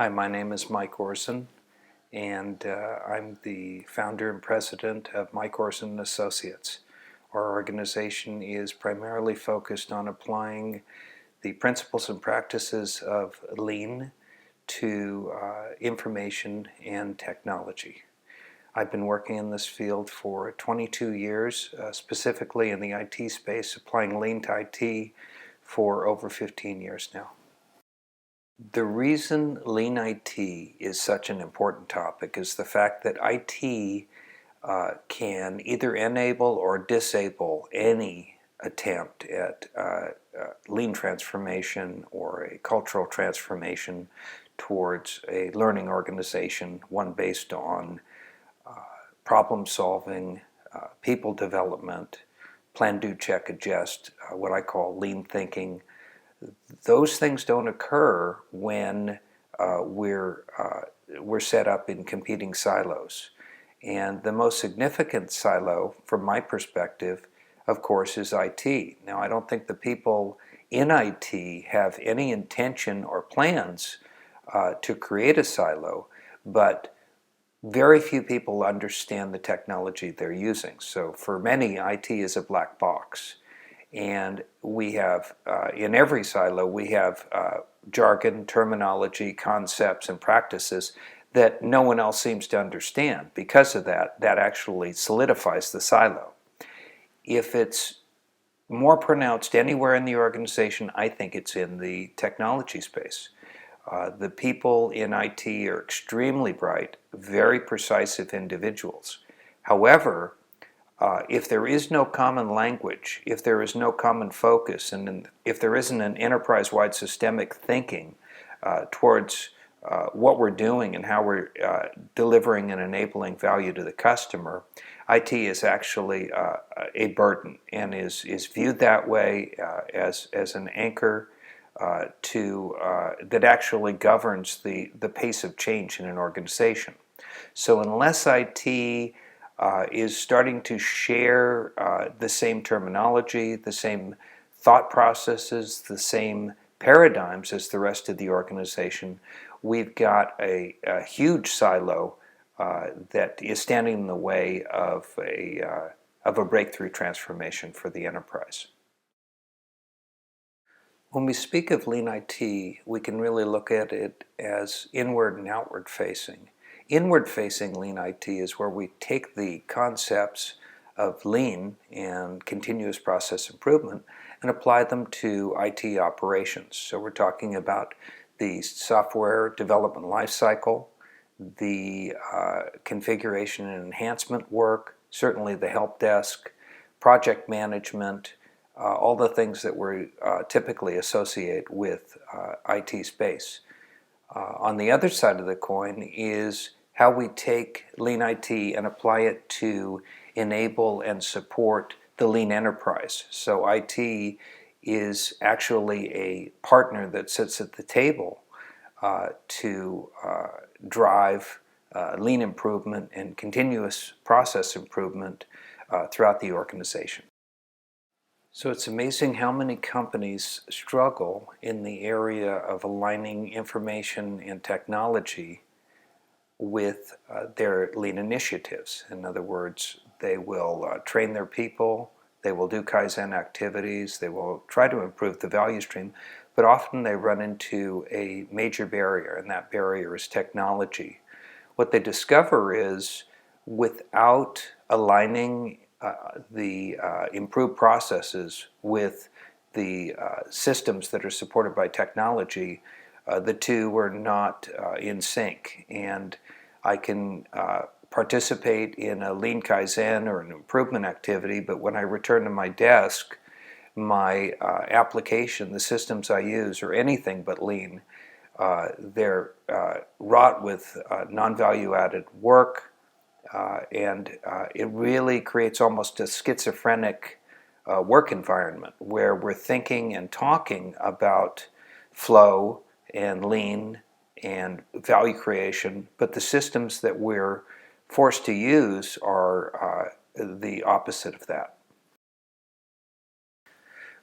Hi, my name is Mike Orson, and I'm the founder and president of Mike Orson Associates. Our organization is primarily focused on applying the principles and practices of Lean to information and technology. I've been working in this field for 22 years, specifically in the IT space, applying Lean to IT for over 15 years now. The reason Lean IT is such an important topic is the fact that IT can either enable or disable any attempt at Lean transformation or a cultural transformation towards a learning organization, one based on problem solving, people development, plan, do, check, adjust, what I call lean thinking. Those things don't occur when we're set up in competing silos. And the most significant silo, from my perspective, of course, is IT. Now, I don't think the people in IT have any intention or plans to create a silo, but very few people understand the technology they're using. So for many, IT is a black box. And we have, in every silo, we have jargon, terminology, concepts, and practices that no one else seems to understand. Because of that, that actually solidifies the silo. If it's more pronounced anywhere in the organization, I think it's in the technology space. The people in IT are extremely bright, very precise individuals. However, if there is no common language, if there is no common focus, and if there isn't an enterprise-wide systemic thinking towards what we're doing and how we're delivering and enabling value to the customer, IT is actually a burden and is viewed that way as an anchor that actually governs the pace of change in an organization. So unless IT is starting to share the same terminology, the same thought processes, the same paradigms as the rest of the organization, we've got a huge silo that is standing in the way of a breakthrough transformation for the enterprise. When we speak of Lean IT, we can really look at it as inward and outward facing. Inward facing Lean IT is where we take the concepts of Lean and continuous process improvement and apply them to IT operations. So we're talking about the software development lifecycle, the configuration and enhancement work, certainly the help desk, project management, all the things that we typically associate with IT space. On the other side of the coin is how we take Lean IT and apply it to enable and support the Lean enterprise. So IT is actually a partner that sits at the table to drive Lean improvement and continuous process improvement throughout the organization. So it's amazing how many companies struggle in the area of aligning information and technology with their Lean initiatives. In other words, they will train their people, they will do Kaizen activities, they will try to improve the value stream, but often they run into a major barrier, and that barrier is technology. What they discover is without aligning the improved processes with the systems that are supported by technology, the two are not in sync. And I can participate in a Lean Kaizen or an improvement activity, but when I return to my desk, my application, the systems I use, are anything but Lean. They're wrought with non-value added work, and it really creates almost a schizophrenic work environment where we're thinking and talking about flow and Lean and value creation, but the systems that we're forced to use are the opposite of that.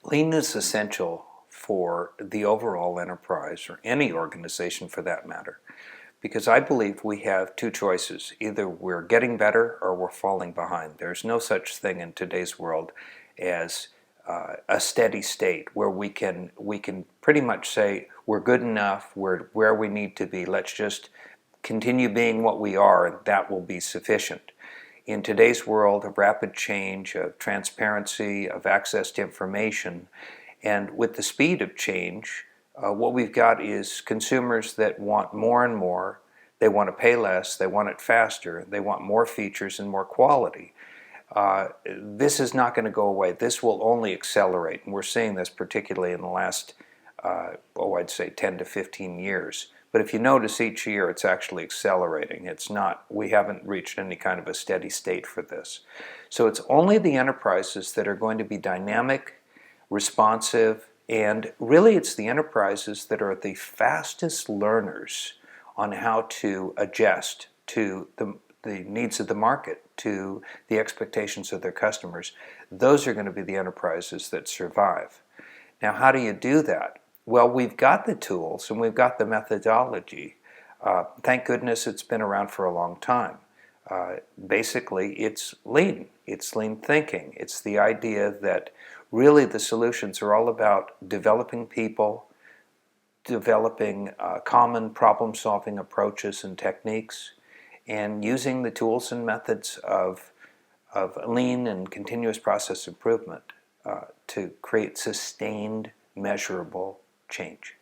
Lean is essential for the overall enterprise, or any organization for that matter. Because I believe we have two choices. Either we're getting better or we're falling behind. There's no such thing in today's world as a steady state where we can pretty much say we're good enough, we're where we need to be, let's just continue being what we are, and that will be sufficient. In today's world of rapid change, of transparency, of access to information, and with the speed of change, what we've got is consumers that want more and more. They want to pay less, they want it faster, they want more features and more quality. This is not going to go away. This will only accelerate, and we're seeing this particularly in the last, I'd say 10 to 15 years. But if you notice, each year it's actually accelerating. It's not, we haven't reached any kind of a steady state for this. So it's only the enterprises that are going to be dynamic, responsive, and really it's the enterprises that are the fastest learners on how to adjust to the needs of the market, to the expectations of their customers. Those are going to be the enterprises that survive. Now, how do you do that? Well, we've got the tools and we've got the methodology. Thank goodness it's been around for a long time. Basically, it's lean. It's lean thinking. It's the idea that really the solutions are all about developing people, developing common problem-solving approaches and techniques, and using the tools and methods of lean and continuous process improvement to create sustained, measurable change.